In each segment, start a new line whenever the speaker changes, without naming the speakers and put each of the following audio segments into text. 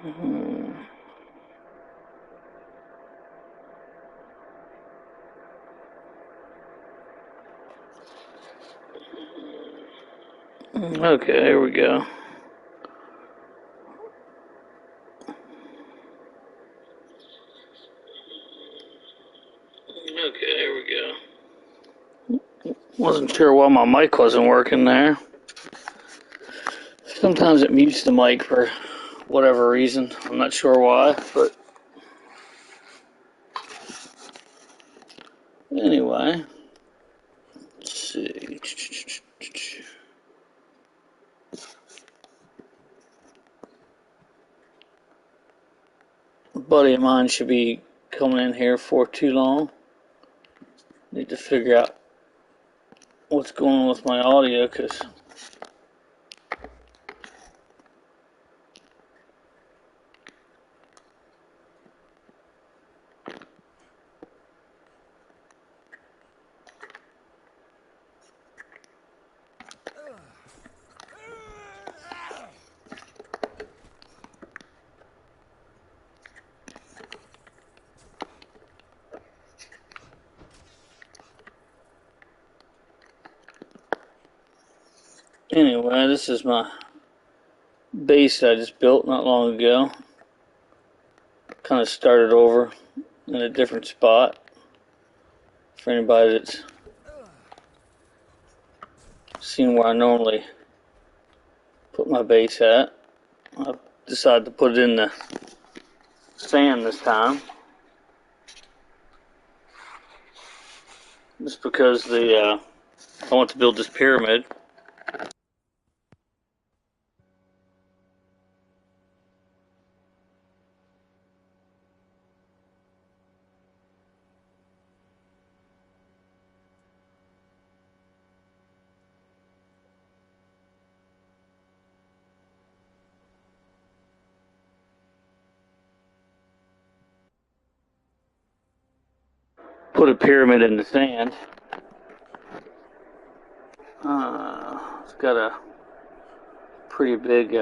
Hmm. Okay, here we go. Okay, here we go. Wasn't sure why my mic wasn't working there. Sometimes it mutes the mic for whatever reason. I'm not sure why, but anyway. Let's see. A buddy of mine should be coming in here for too long. Need to figure out what's going on with my audio, because anyway, this is my base I just built not long ago. Kind of started over in a different spot. For anybody that's seen where I normally put my base at, I've decided to put it in the sand this time. Just because I want to build this pyramid. Put a pyramid in the sand. It's got a pretty big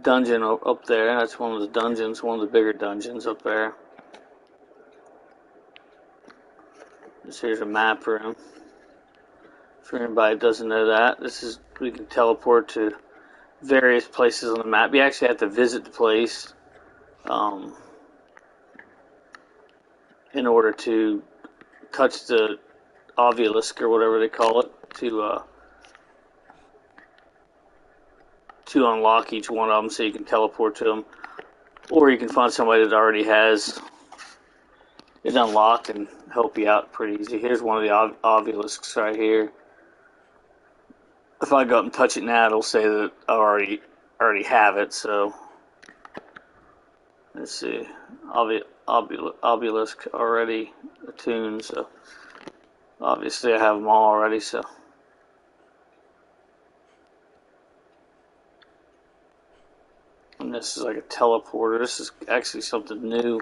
dungeon up there. That's one of the dungeons, one of the bigger dungeons up there. Here's a map room. For anybody that doesn't know that, we can teleport to various places on the map. You actually have to visit the place in order to touch the obelisk or whatever they call it to unlock each one of them, so you can teleport to them, or you can find somebody that already has it unlocked and help you out pretty easy. Here's one of the obelisks right here. If I go up and touch it now, it'll say that I already have it. So let's see, obelisk already attuned. So obviously I have them all already. So and this is like a teleporter. This is actually something new.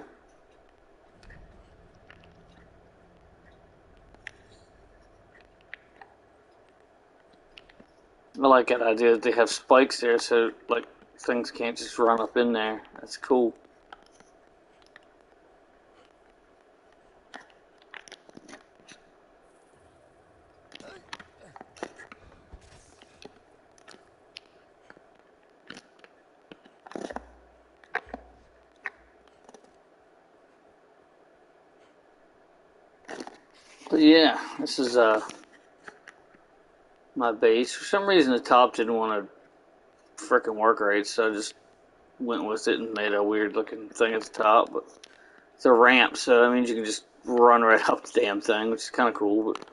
I like that idea that they have spikes there, so like things can't just run up in there. That's cool. But yeah, this is my base. For some reason, the top didn't want to frickin' work right, so I just went with it and made a weird looking thing at the top. But it's a ramp, so that means you can just run right up the damn thing, which is kind of cool. But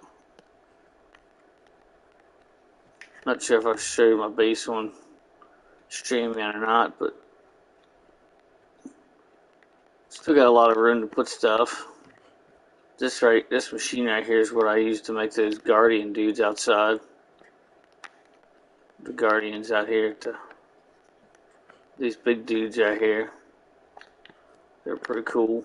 not sure if I should show you my base on stream yet or not. But still got a lot of room to put stuff. This machine right here is what I use to make those guardian dudes outside. The guardians out here, these big dudes out here. They're pretty cool.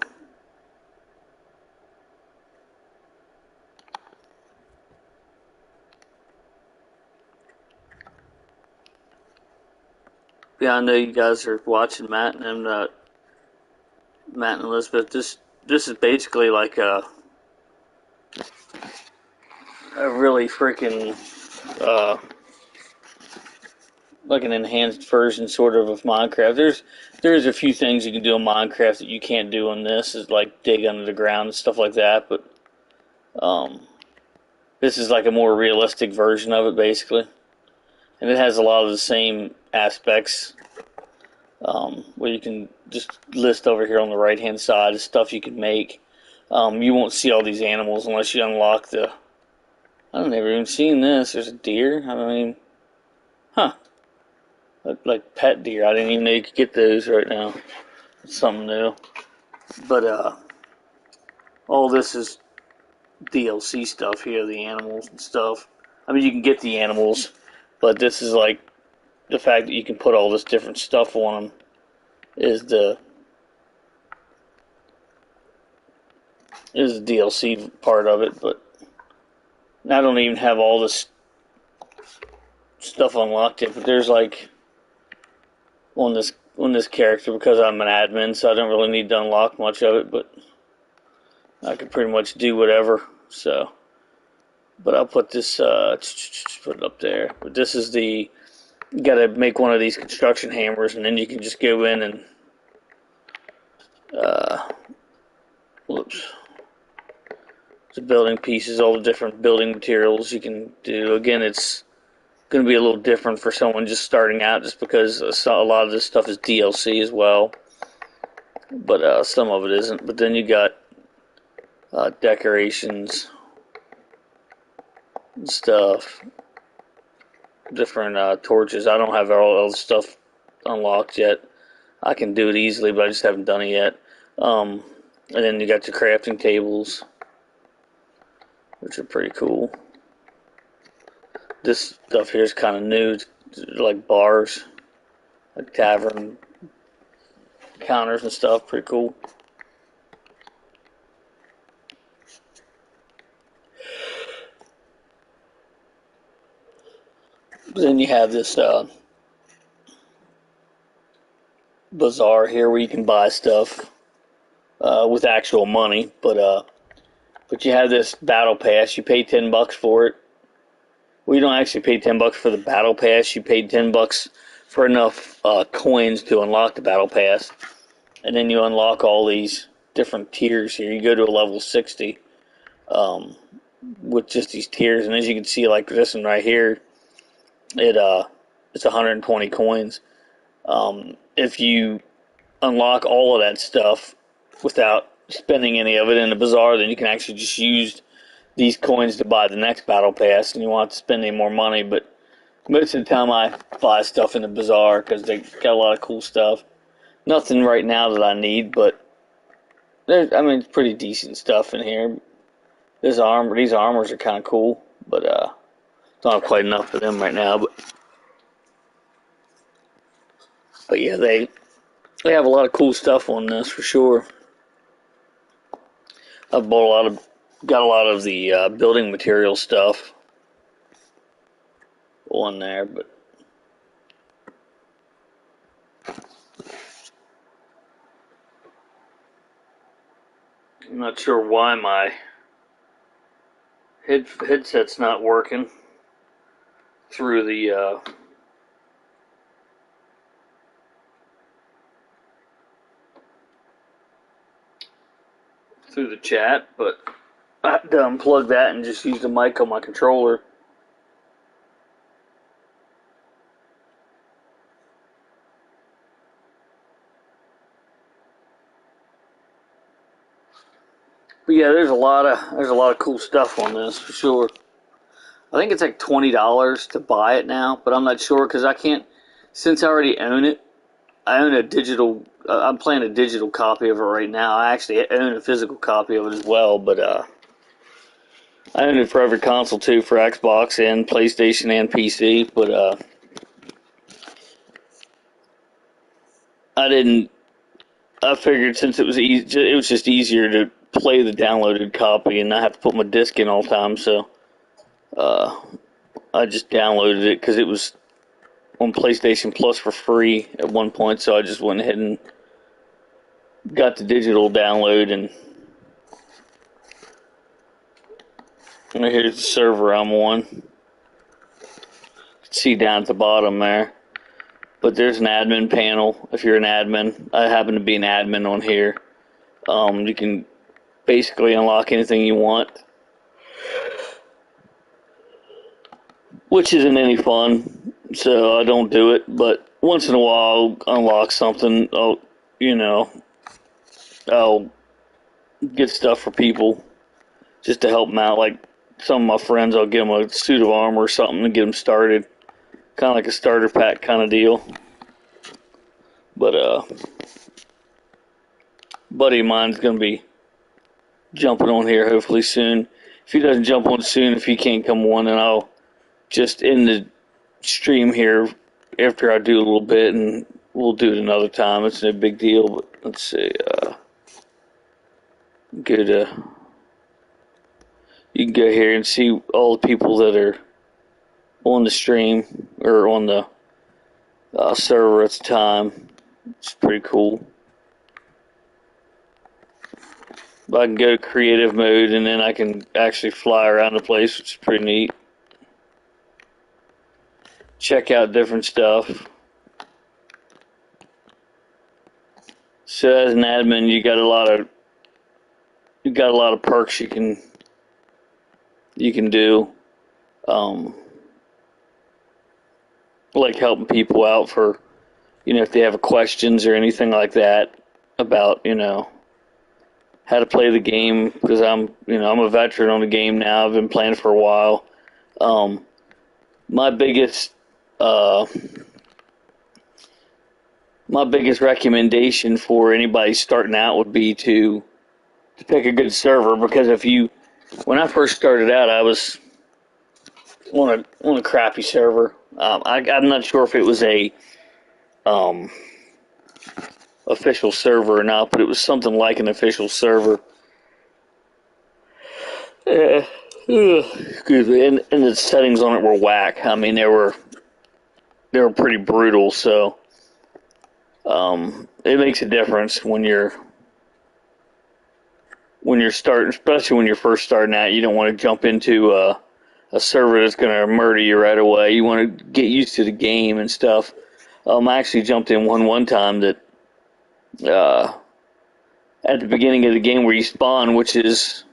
Yeah, I know you guys are watching Matt and Matt and Elizabeth. This is basically like a really freaking uh, like an enhanced version sort of Minecraft. There's a few things you can do in Minecraft that you can't do in this, is like dig under the ground and stuff like that. But um, this is like a more realistic version of it, basically, and it has a lot of the same aspects. Where you can just list over here on the right hand side is stuff you can make. You won't see all these animals unless you unlock the. I've never even seen this. There's a deer. I mean, huh? Like pet deer. I didn't even know you could get those right now. It's something new. But all this is DLC stuff here, the animals and stuff. I mean, you can get the animals, but this is like the fact that you can put all this different stuff on them is the DLC part of it. But I don't even have all this stuff unlocked yet. But there's like on this character, because I'm an admin, so I don't really need to unlock much of it. But I can pretty much do whatever. So, but I'll put this put it up there. But this is the, you got to make one of these construction hammers, and then you can just go in and whoops. The building pieces, all the different building materials you can do. Again, it's going to be a little different for someone just starting out, just because a lot of this stuff is DLC as well, but some of it isn't. But then you got decorations and stuff, different torches. I don't have all the stuff unlocked yet. I can do it easily, but I just haven't done it yet. And then you got your crafting tables, which are pretty cool. This stuff here is kind of new, like bars, like tavern counters and stuff. Pretty cool. Then you have this bazaar here where you can buy stuff with actual money, but you have this battle pass. You pay $10 for it. Well, you don't actually pay $10 for the battle pass. You paid $10 for enough coins to unlock the battle pass, and then you unlock all these different tiers here. You go to a level 60 with just these tiers, and as you can see, like this one right here, it's 120 coins. If you unlock all of that stuff without spending any of it in the bazaar, then you can actually just use these coins to buy the next battle pass, and you won't have to spend any more money. But most of the time I buy stuff in the bazaar because they got a lot of cool stuff. Nothing right now that I need, but it's pretty decent stuff in here. These armors are kind of cool, but don't have quite enough for them right now. But yeah, they have a lot of cool stuff on this for sure. I've got a lot of the building material stuff on there, but I'm not sure why my headset's not working through the chat, but I had to unplug that and just use the mic on my controller. But yeah, there's a lot of cool stuff on this for sure. I think it's like $20 to buy it now, but I'm not sure because I can't. Since I already own it, I own a digital. I'm playing a digital copy of it right now. I actually own a physical copy of it as well, but I own it for every console too, for Xbox and PlayStation and PC. But I didn't. I figured since it was it was just easier to play the downloaded copy and not have to put my disc in all the time. So I just downloaded it because it was on PlayStation Plus for free at one point, so I just went ahead and got the digital download, and here's the server I'm on. You can see down at the bottom there. But there's an admin panel if you're an admin. I happen to be an admin on here. You can basically unlock anything you want, which isn't any fun, so I don't do it. But once in a while, I'll unlock something. I'll get stuff for people just to help them out. Like some of my friends, I'll give them a suit of armor or something to get them started. Kind of like a starter pack kind of deal. But buddy of mine's going to be jumping on here hopefully soon. If he doesn't jump on soon, if he can't come on, then I'll just end the stream here after I do a little bit, and we'll do it another time. It's no big deal, but let's see. You can go here and see all the people that are on the stream or on the server at the time. It's pretty cool. I can go to creative mode, and then I can actually fly around the place, which is pretty neat. Check out different stuff. So as an admin, you got a lot of perks you can do, like helping people out for, if they have questions or anything like that about, how to play the game, because I'm a veteran on the game now. I've been playing for a while. My biggest recommendation for anybody starting out would be to pick a good server, because when I first started out, I was on a crappy server. I'm not sure if it was a official server or not, but it was something like an official server. Excuse me, and the settings on it were whack. I mean, they were pretty brutal. So it makes a difference when you're starting, especially when you're first starting out. You don't want to jump into a server that's going to murder you right away. You want to get used to the game and stuff. I actually jumped in one time that at the beginning of the game where you spawn, which is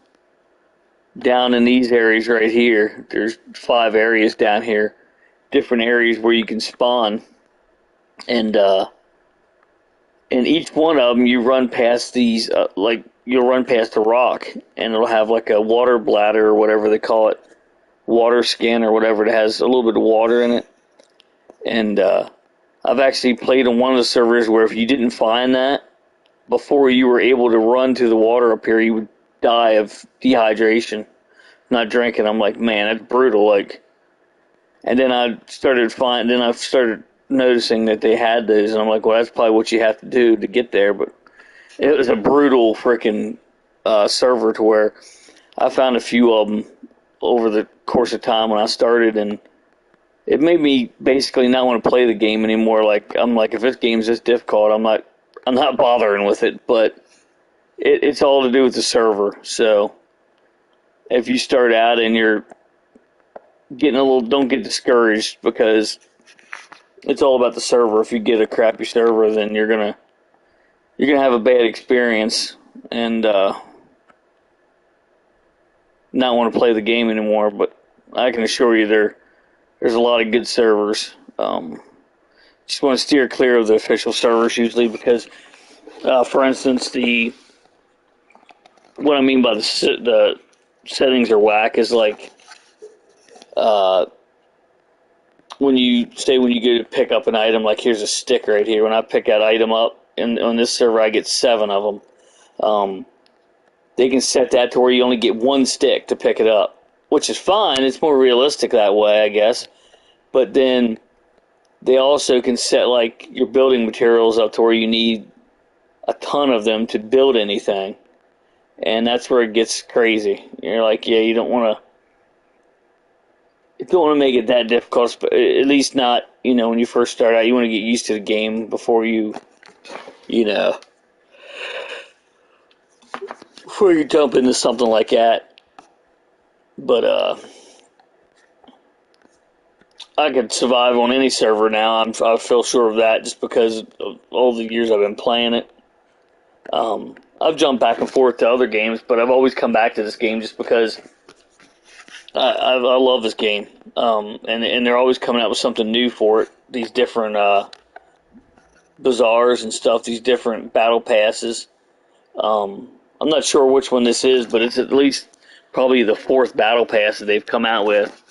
down in these areas right here. There's 5 areas down here, different areas where you can spawn, and in each one of them you run past these you'll run past a rock, and it'll have like a water bladder or whatever they call it, water skin or whatever. It has a little bit of water in it, and I've actually played on one of the servers where if you didn't find that before you were able to run to the water up here, you would die of dehydration, not drinking. I'm like, man, that's brutal. And then I started noticing that they had those, and I'm like, well, that's probably what you have to do to get there. But it was a brutal freaking server to where I found a few of them over the course of time when I started, and it made me basically not want to play the game anymore. I'm like, if this game's this difficult, I'm not bothering with it. But it's all to do with the server. So if you start out and you're getting don't get discouraged, because it's all about the server. If you get a crappy server, then you're gonna have a bad experience and not want to play the game anymore. But I can assure you there's a lot of good servers. Just want to steer clear of the official servers usually, because for instance, what I mean by the settings are whack is like when you go to pick up an item, like here's a stick right here. When I pick that item up, and on this server I get 7 of them. They can set that to where you only get 1 stick to pick it up, which is fine. It's more realistic that way, I guess. But then they also can set like your building materials up to where you need a ton of them to build anything. And that's where it gets crazy. You're like, yeah, you don't want to don't want to make it that difficult, but at least not, when you first start out. You want to get used to the game before you jump into something like that. But I could survive on any server now. I feel sure of that just because of all the years I've been playing it. I've jumped back and forth to other games, but I've always come back to this game just because I love this game. And they're always coming out with something new for it. These different bazaars and stuff, these different battle passes. I'm not sure which one this is, but it's at least probably the 4th battle pass that they've come out with.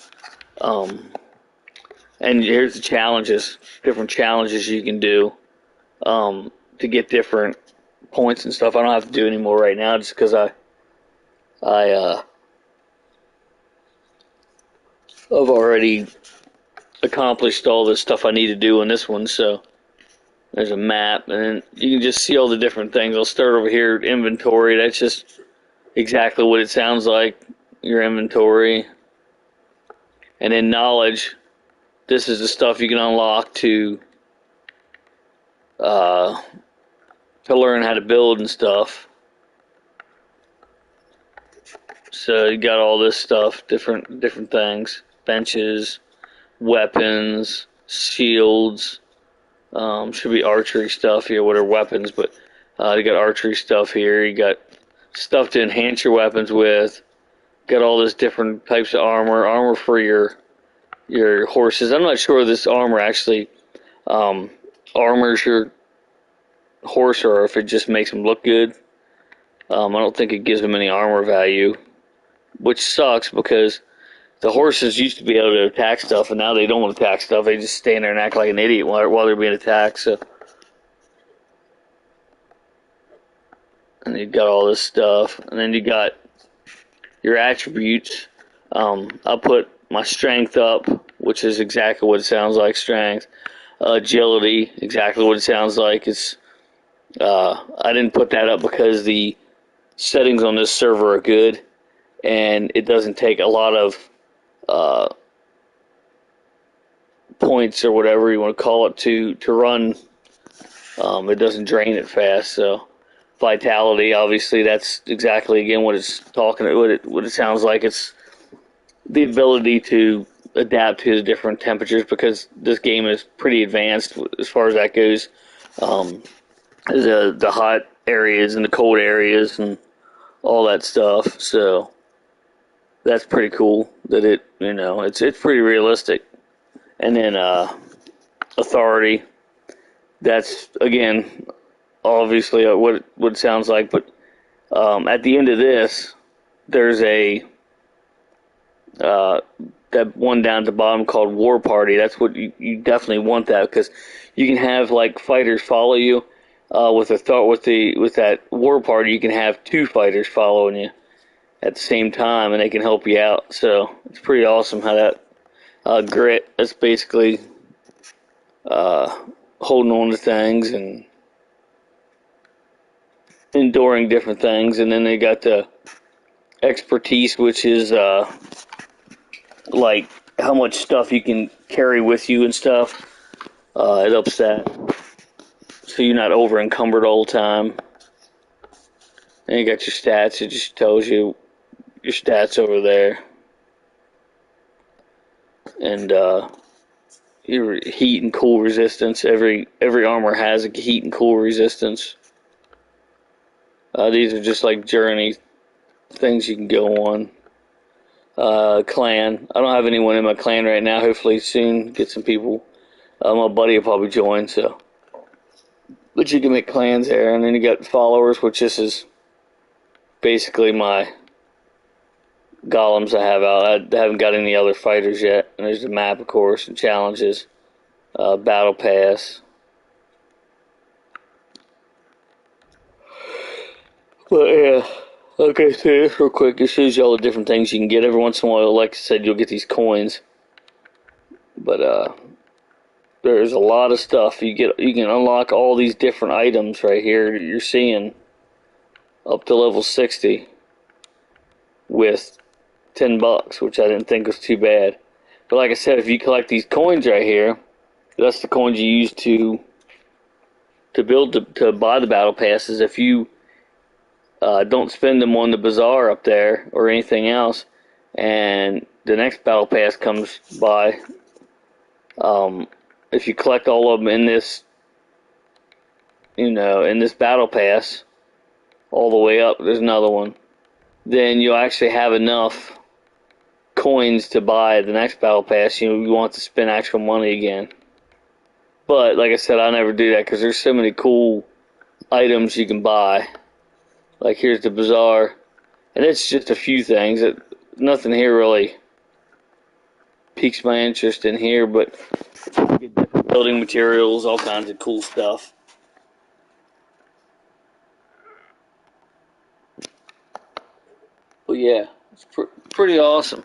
And here's the challenges, different challenges you can do to get different points and stuff. I don't have to do any more right now just because I've already accomplished all the stuff I need to do in this one. So there's a map, and then you can just see all the different things. I'll start over here, inventory. That's just exactly what it sounds like, your inventory. And then knowledge. This is the stuff you can unlock to learn how to build and stuff. So you got all this stuff, different things, benches, weapons, shields. Should be archery stuff here. What are weapons? But you got archery stuff here. You got stuff to enhance your weapons with. Got all this different types of armor for your horses. I'm not sure this armor actually armors your horse or if it just makes them look good. I don't think it gives them any armor value, which sucks because the horses used to be able to attack stuff, and now they don't want to attack stuff. They just stand there and act like an idiot while they're being attacked. So, and you got all this stuff, and then you got your attributes. I'll put my strength up, which is exactly what it sounds like. Strength, agility, exactly what it sounds like. It's I didn't put that up because the settings on this server are good, and it doesn't take a lot of points or whatever you want to call it to run. It doesn't drain it fast. So vitality, obviously, that's exactly again what it's what it sounds like. It's the ability to adapt to the different temperatures because this game is pretty advanced as far as that goes. The hot areas and the cold areas and all that stuff. So that's pretty cool that it's pretty realistic. And then authority, that's again obviously what it sounds like, but at the end of this there's a that one down at the bottom called War Party. That's what you definitely want, that because you can have like fighters follow you with that War Party. You can have 2 fighters following you at the same time, and they can help you out. So it's pretty awesome how that grit. That's basically holding on to things and enduring different things. And then they got the expertise, which is like how much stuff you can carry with you and stuff. It ups that, so you're not over encumbered all the time. And you got your stats. It just tells you your stats over there. And your heat and cool resistance. Every armor has a heat and cool resistance. These are just like journey things you can go on. Clan. I don't have anyone in my clan right now. Hopefully soon get some people. My buddy will probably join. So, but you can make clans there, and then you got followers, which this is basically my golems I have out. I haven't got any other fighters yet. And there's the map, of course, and challenges, battle pass. But yeah, okay, so this real quick. It shows you all the different things you can get. Every once in a while, like I said, you'll get these coins. But there's a lot of stuff you get. You can unlock all these different items right here. You're seeing up to level 60 with $10, which I didn't think was too bad. But like I said, if you collect these coins right here, that's the coins you use to buy the battle passes. If you don't spend them on the bazaar up there or anything else, and the next battle pass comes by, if you collect all of them in this, in this battle pass, all the way up, there's another one, then you'll actually have enough coins to buy the next battle pass. You want to spend actual money again. But like I said, I never do that because there's so many cool items you can buy. Like here's the bazaar, and it's just a few things. Nothing here really piques my interest in here, but you get different building materials, all kinds of cool stuff. But yeah, it's pretty awesome.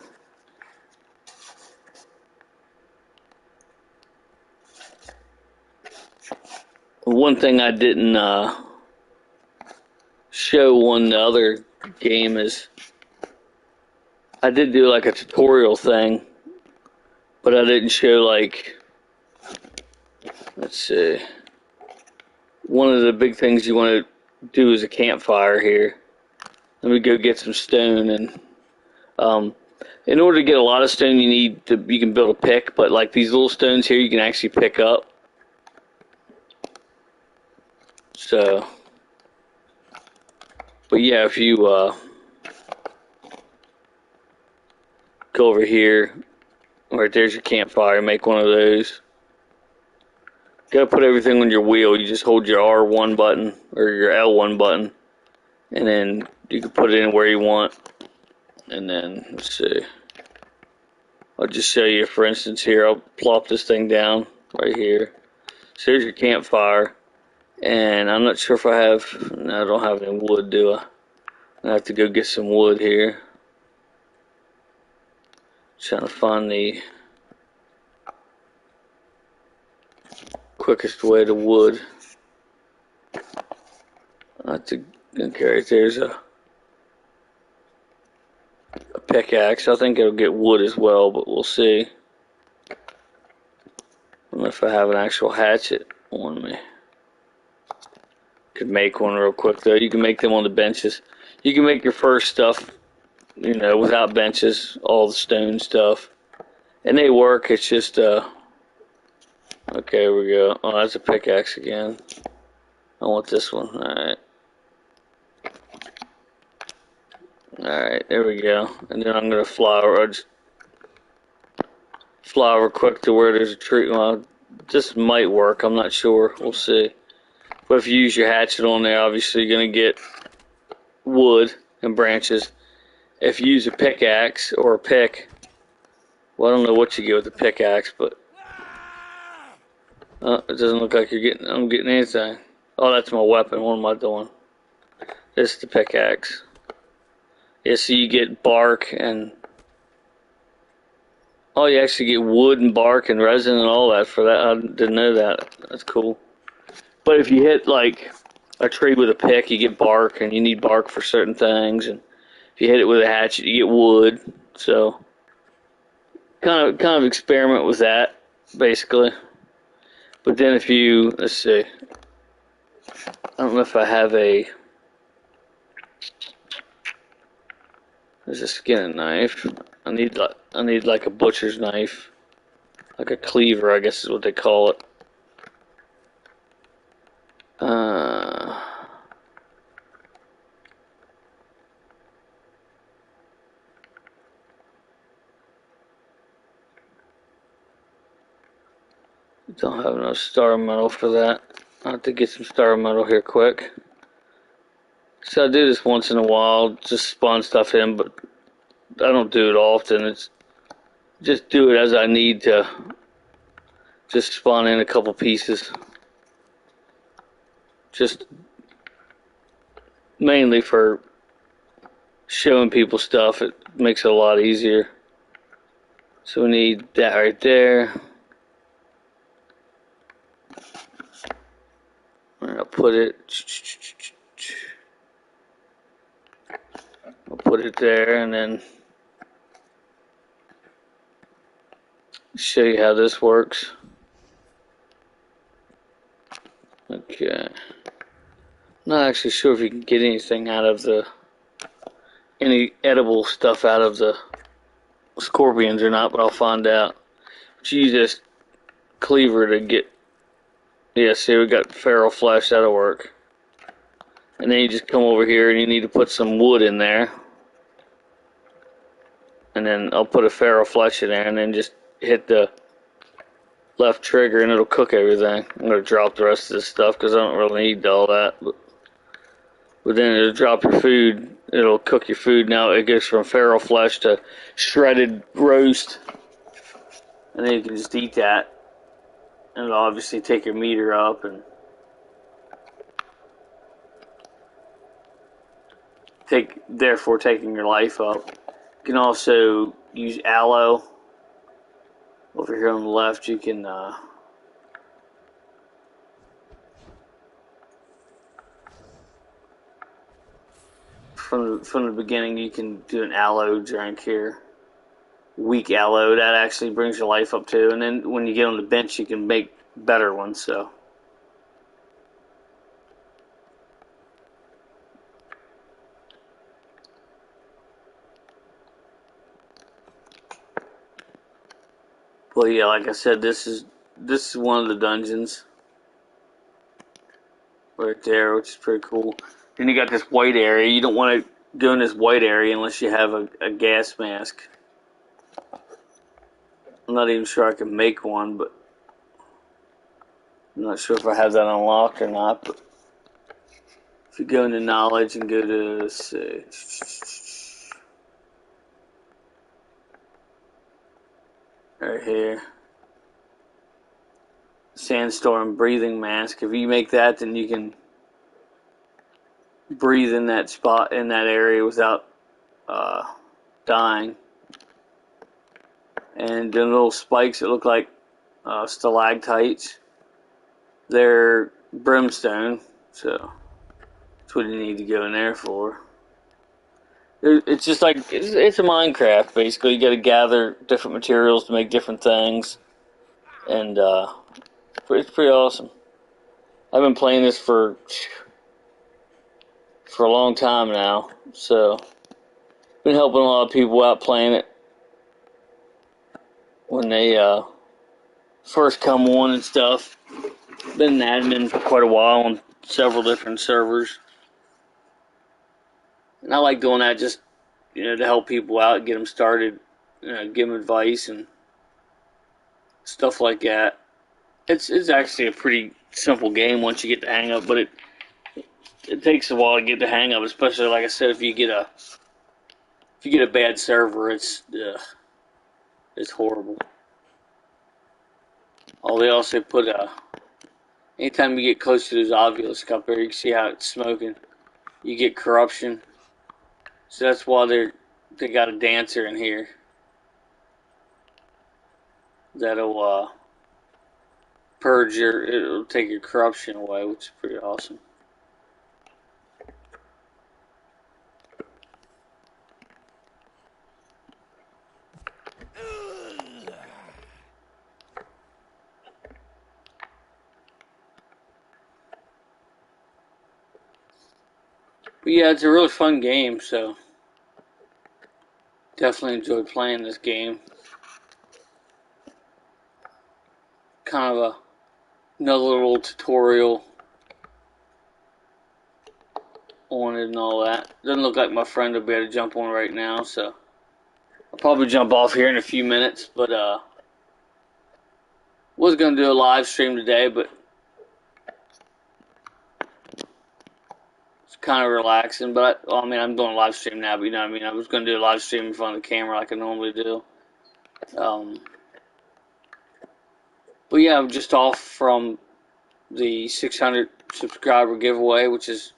One thing I didn't show on the other game is I did do like a tutorial thing, but I didn't show like, let's see, one of the big things you want to do is a campfire here. Let me go get some stone, and in order to get a lot of stone you can build a pick, but like these little stones here you can actually pick up. So, but yeah, if you go over here, right there's your campfire, make one of those. Gotta put everything on your wheel. You just hold your R1 button or your L1 button, and then you can put it in where you want. And then, let's see, I'll just show you, for instance, here, I'll plop this thing down right here. So here's your campfire, and I'm not sure if I have, no, I don't have any wood, do I? I have to go get some wood here. Trying to find the quickest way to wood. I have to, okay, right there's a pickaxe. I think it'll get wood as well, but we'll see. I don't know if I have an actual hatchet on me. Could make one real quick though. You can make them on the benches. You can make your first stuff, without benches, all the stone stuff, and they work. It's just okay. Here we go. Oh, that's a pickaxe again. I want this one. All right. There we go. And then I'm gonna just fly over quick to where there's a tree. Well, this might work. I'm not sure. We'll see. But if you use your hatchet on there, obviously you're gonna get wood and branches. If you use a pickaxe or a pick, well, I don't know what you get with the pickaxe, but it doesn't look like I'm getting anything. Oh, that's my weapon. What am I doing? This is the pickaxe. Yeah, so you get bark and, oh, you actually get wood and bark and resin and all that for that. I didn't know that. That's cool. But if you hit like a tree with a pick, you get bark, and you need bark for certain things. And if you hit it with a hatchet, you get wood. So kind of experiment with that, basically. But then if you, let's see, I don't know if I have there's a skinning knife. I need like a butcher's knife, like a cleaver, I guess is what they call it. Don't have enough star metal for that. I'll have to get some star metal here quick. So I do this once in a while, just spawn stuff in, but I don't do it often. It's just do it as I need to just spawn in a couple pieces. Just mainly for showing people stuff. It makes it a lot easier. So we need that right there. I'll put it there, and then show you how this works. Okay. Not actually sure if you can get anything out of any edible stuff out of the scorpions or not, but I'll find out. But you use this cleaver to get. Yeah, see, we got feral flesh. That'll work. And then you just come over here and you need to put some wood in there. And then I'll put a feral flesh in there and then just hit the left trigger and it'll cook everything. I'm going to drop the rest of this stuff because I don't really need all that. But then it'll drop your food. It'll cook your food. Now it goes from feral flesh to shredded roast. And then you can just eat that. And it'll obviously take your meter up and therefore taking your life up. You can also use aloe. Over here on the left, you can from the beginning, you can do an aloe drink here. Weak aloe, that actually brings your life up too. And then when you get on the bench, you can make better ones. So. Well, yeah, like I said, this is one of the dungeons right there, which is pretty cool. Then you got this white area. You don't want to go in this white area unless you have a gas mask. I'm not even sure I can make one, but I'm not sure if I have that unlocked or not. But if you go into knowledge and go to, let's see, right here, sandstorm breathing mask. If you make that, then you can breathe in that spot, in that area without dying. And the little spikes that look like stalactites, they're brimstone, so that's what you need to go in there for. It's just like, it's a Minecraft, basically. You got to gather different materials to make different things, and it's pretty awesome. I've been playing this for a long time now, so been helping a lot of people out playing it when they first come on and stuff. Been an admin for quite a while on several different servers, and I like doing that just to help people out, get them started, give them advice and stuff like that. It's actually a pretty simple game once you get the hang of it, but it takes a while to get the hang of it, especially like I said, if you get a bad server, it's horrible. Oh, they also put anytime you get close to those obelisk up there, you can see how it's smoking. You get corruption, so that's why they got a dancer in here that'll purge it'll take your corruption away, which is pretty awesome. But yeah, it's a really fun game, so definitely enjoyed playing this game. Kind of another little tutorial on it and all that. Doesn't look like my friend will be able to jump on right now, so I'll probably jump off here in a few minutes. But was gonna do a live stream today, but it's kind of relaxing. But I'm doing a live stream now, but you know what I mean. I was gonna do a live stream in front of the camera like I normally do. But yeah, I'm just off from the 600 subscriber giveaway, which is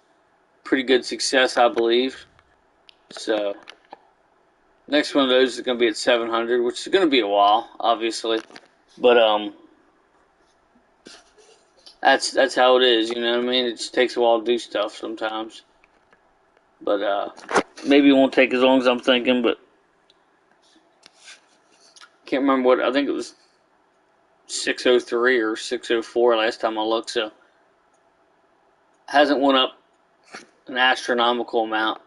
pretty good success, I believe. So next one of those is going to be at 700, which is going to be a while, obviously. But that's how it is, you know what I mean? It just takes a while to do stuff sometimes. But maybe it won't take as long as I'm thinking, but can't remember what, I think it was 603 or 604 last time I looked, so hasn't went up an astronomical amount.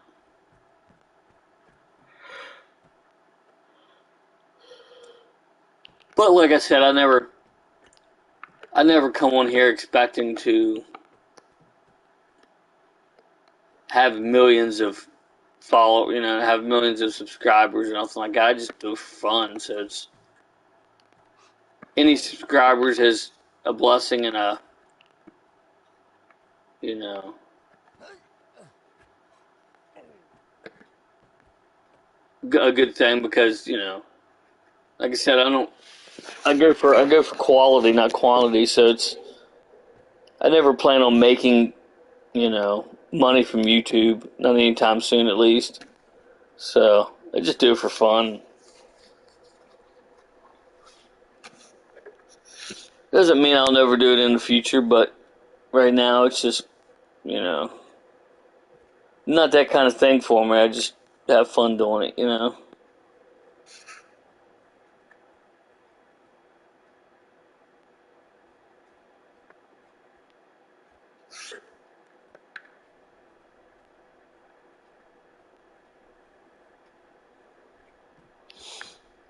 But like I said, I never come on here expecting to have millions of have millions of subscribers or nothing like that. I just do it for fun. So it's any subscribers is a blessing and a a good thing, because like I said, I go for quality, not quantity. So I never plan on making money from YouTube, not anytime soon at least. So I just do it for fun. Doesn't mean I'll never do it in the future, but right now it's just, not that kind of thing for me. I just have fun doing it.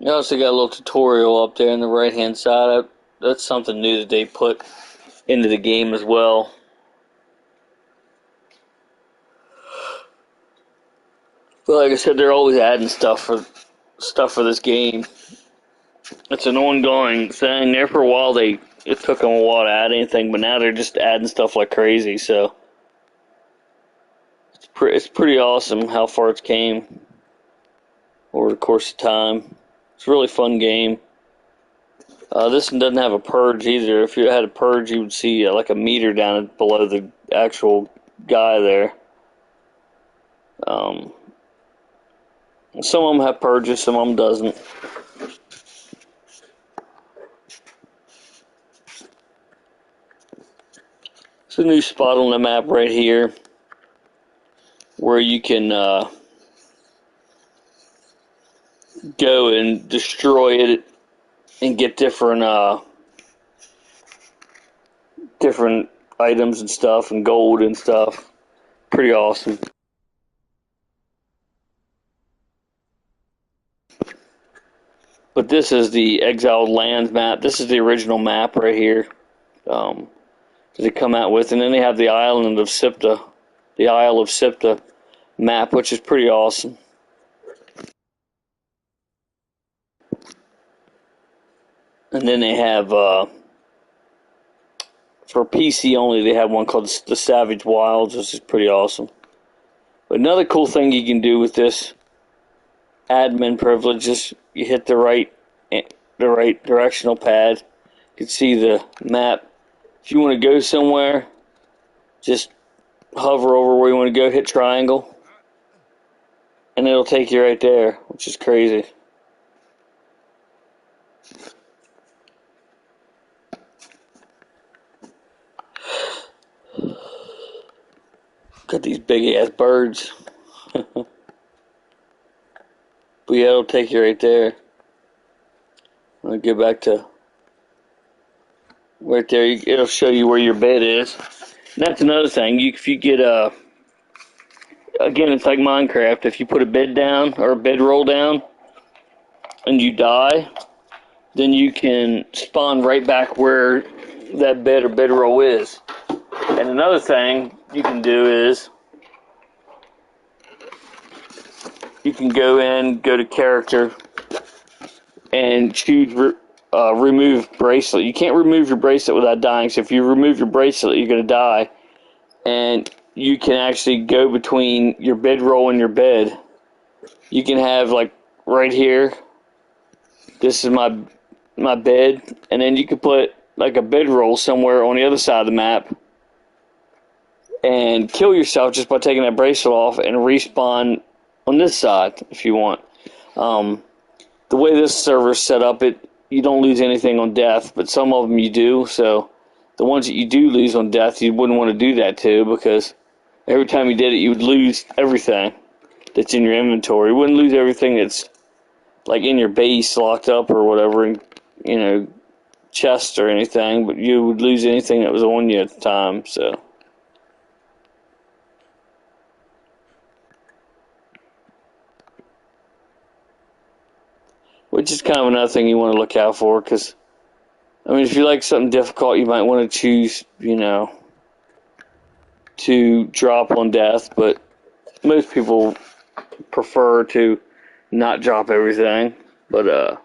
You also got a little tutorial up there on the right hand side. That's something new that they put into the game as well. But like I said, they're always adding stuff for this game. It's an ongoing thing. There for a while, it took them a while to add anything, but now they're just adding stuff like crazy. So it's pretty awesome how far it's came over the course of time. It's a really fun game. This one doesn't have a purge either. If you had a purge, you would see like a meter down below the actual guy there. Some of them have purges, some of them doesn't. It's a new spot on the map right here where you can go and destroy it and get different items and stuff, and gold and stuff. Pretty awesome. But this is the Exiled Lands map. This is the original map right here that they come out with. And then they have the island of Sipta, the Isle of Sipta map, which is pretty awesome. And then they have, for PC only, they have one called the Savage Wilds, which is pretty awesome. But another cool thing you can do with this admin privilege is you hit the right directional pad. You can see the map. If you want to go somewhere, just hover over where you want to go, hit triangle, and it'll take you right there, which is crazy. Got these big ass birds. But yeah, it'll take you right there. I'll get back to right there. It'll show you where your bed is. And that's another thing. If you get again, it's like Minecraft. If you put a bed down or a bedroll down and you die, then you can spawn right back where that bed or bedroll is. And another thing you can do is you can go to character, and choose remove bracelet. You can't remove your bracelet without dying. So if you remove your bracelet, you're going to die. And you can actually go between your bedroll and your bed. You can have, like, right here, this is my bed, and then you can put like a bedroll somewhere on the other side of the map and kill yourself just by taking that bracelet off and respawn on this side if you want. The way this server is set up, you don't lose anything on death, but some of them you do. So the ones that you do lose on death, you wouldn't want to do that to, because every time you did it, you would lose everything that's in your inventory. You wouldn't lose everything that's like in your base locked up or whatever, and chests or anything, but you would lose anything that was on you at the time, so. Which is kind of another thing you want to look out for, because, I mean, if you like something difficult, you might want to choose, to drop on death, but most people prefer to not drop everything, but,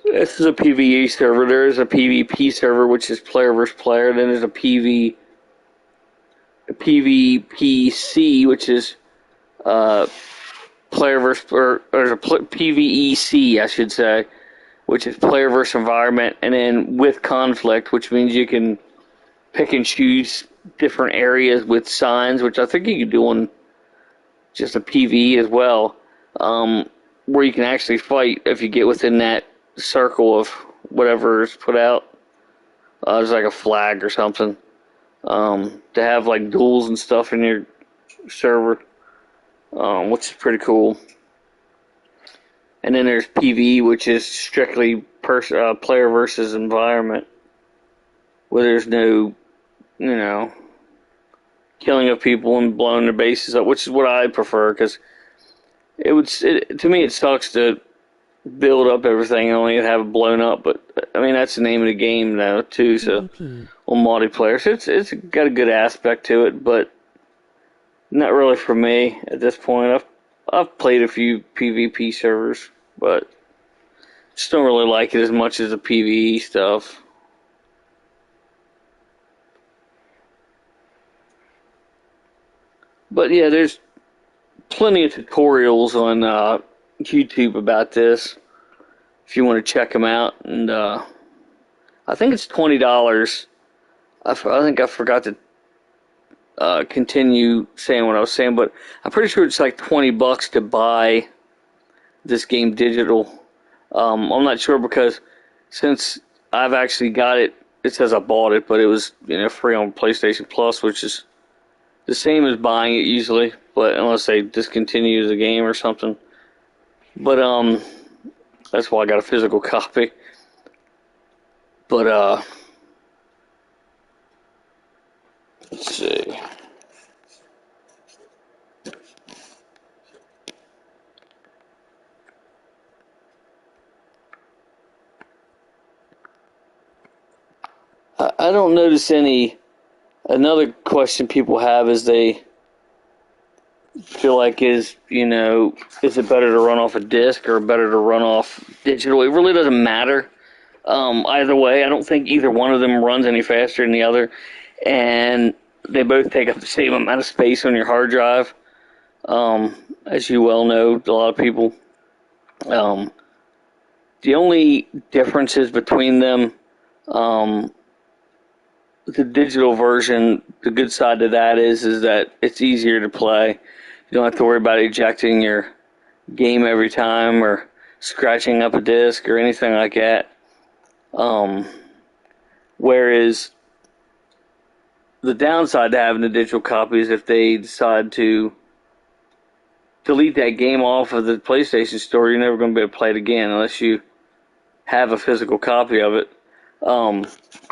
this is a PvE server. There is a PvP server, which is player versus player. Then there's a PvPC, which is player versus, or there's a PvEC, I should say, which is player versus environment, and then with conflict, which means you can pick and choose different areas with signs, which I think you can do on just a PvE as well, where you can actually fight if you get within that circle of whatever is put out. There's like a flag or something. To have like duels and stuff in your server, which is pretty cool. And then there's PvE, which is strictly player versus environment, where there's no, killing of people and blowing their bases up, which is what I prefer, because to me it sucks to build up everything and only have it blown up, but I mean that's the name of the game now too. So on multiplayer, so it's got a good aspect to it, but not really for me at this point. I've played a few PvP servers, but just don't really like it as much as the PvE stuff. But yeah, there's plenty of tutorials on YouTube about this if you want to check them out. And I think it's $20. I think I forgot to continue saying what I was saying, but I'm pretty sure it's like $20 to buy this game digital. I'm not sure, because since I've actually got it, it says I bought it, but it was free on PlayStation Plus, which is the same as buying it usually, but unless they discontinue the game or something. But that's why I got a physical copy. But let's see. I don't notice any. Another question people have is they feel like is it better to run off a disc or better to run off digital? It really doesn't matter. Either way, I don't think either one of them runs any faster than the other, and they both take up the same amount of space on your hard drive. As you well know, a lot of people. The only differences between them, the digital version, the good side of that is that it's easier to play. You don't have to worry about ejecting your game every time or scratching up a disc or anything like that. Whereas the downside to having the digital copy is if they decide to delete that game off of the PlayStation Store, you're never going to be able to play it again unless you have a physical copy of it.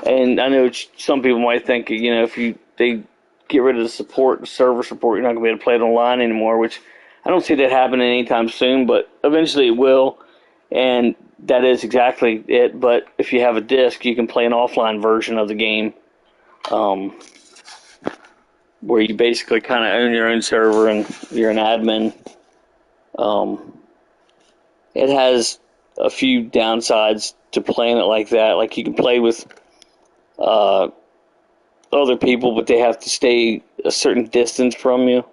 And I know some people might think, if they get rid of the server support, you're not going to be able to play it online anymore, which I don't see that happening anytime soon, but eventually it will, and that is exactly it. But if you have a disc, you can play an offline version of the game, where you basically kind of own your own server and you're an admin. It has a few downsides to playing it like that. Like, you can play with other people, but they have to stay a certain distance from you.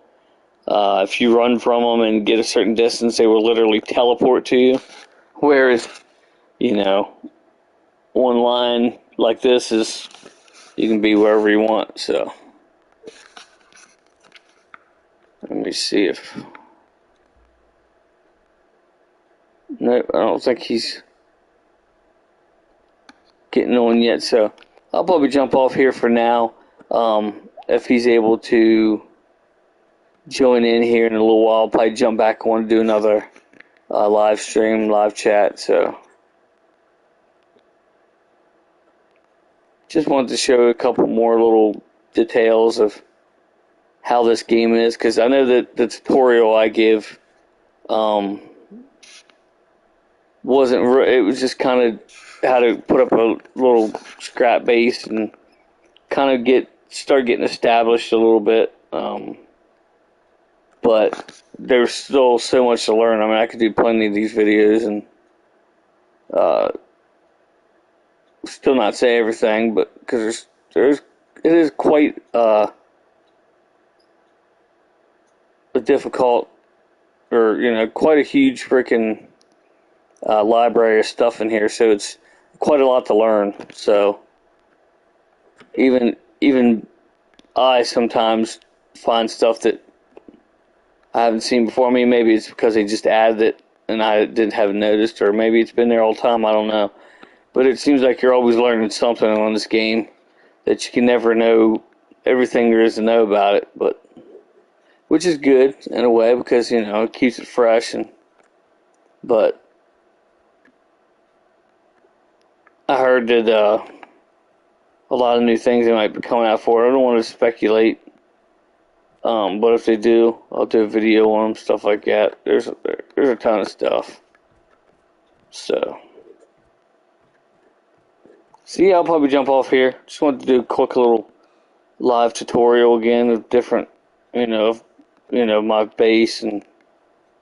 If you run from them and get a certain distance, they will literally teleport to you. Whereas, online like this is, you can be wherever you want. So, let me see if... No, I don't think he's getting on yet, so I'll probably jump off here for now. If he's able to join in here in a little while, I'll probably jump back on and do another live stream, live chat. So just wanted to show a couple more little details of how this game is, because I know that the tutorial I give wasn't. It was just kind of how to put up a little scrap base and kind of start getting established a little bit. But there's still so much to learn. I mean, I could do plenty of these videos and still not say everything, but because it is quite a difficult, or quite a huge freaking library of stuff in here. So it's quite a lot to learn. So even I sometimes find stuff that I haven't seen before. I mean, maybe it's because they just added it and I didn't have noticed, or maybe it's been there all the time. I don't know. But it seems like you're always learning something on this game, that you can never know everything there is to know about it. But which is good in a way, because it keeps it fresh. But I heard that a lot of new things they might be coming out for it. I don't want to speculate. But if they do, I'll do a video on them, stuff like that. There's a ton of stuff. So yeah, I'll probably jump off here. Just wanted to do a quick little live tutorial again of different, my base and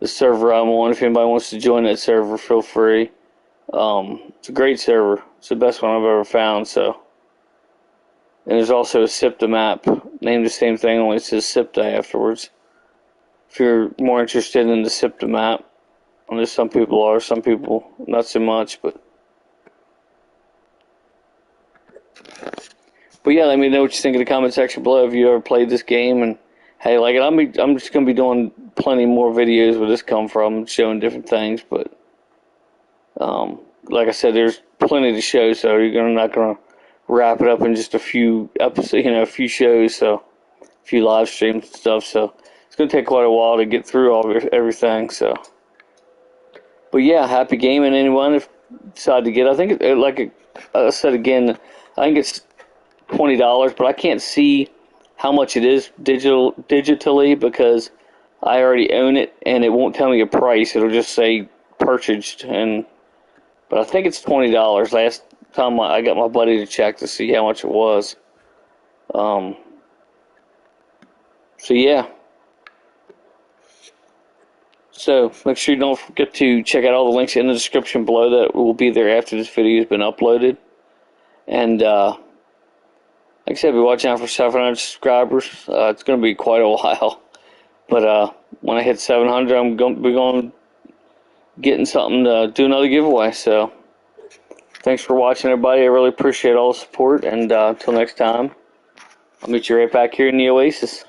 the server I'm on. If anybody wants to join that server, feel free. It's a great server. It's the best one I've ever found. So. And there's also a SIPTA map, named the same thing, only it says SIPTA afterwards. If you're more interested in the SIPTA map, I know some people are, some people not so much, but yeah, let me know what you think in the comment section below if you ever played this game and how you like it. I'm just gonna be doing plenty more videos where this come from, showing different things, but like I said, there's plenty to show, so you're not gonna wrap it up in just a few episodes, a few shows, so a few live streams and stuff. So it's gonna take quite a while to get through everything. So, but yeah, happy gaming, anyone if you decide to get. I think I said again, I think it's $20, but I can't see how much it is digitally because I already own it, and it won't tell me a price. It'll just say purchased, but I think it's $20. Last time I got my buddy to check to see how much it was. So yeah. So make sure you don't forget to check out all the links in the description below that will be there after this video has been uploaded. And like I said, be watching out for 700 subscribers. It's going to be quite a while. But when I hit 700, I'm going to be getting something to do another giveaway. So thanks for watching, everybody. I really appreciate all the support. And until next time, I'll meet you right back here in the Oasis.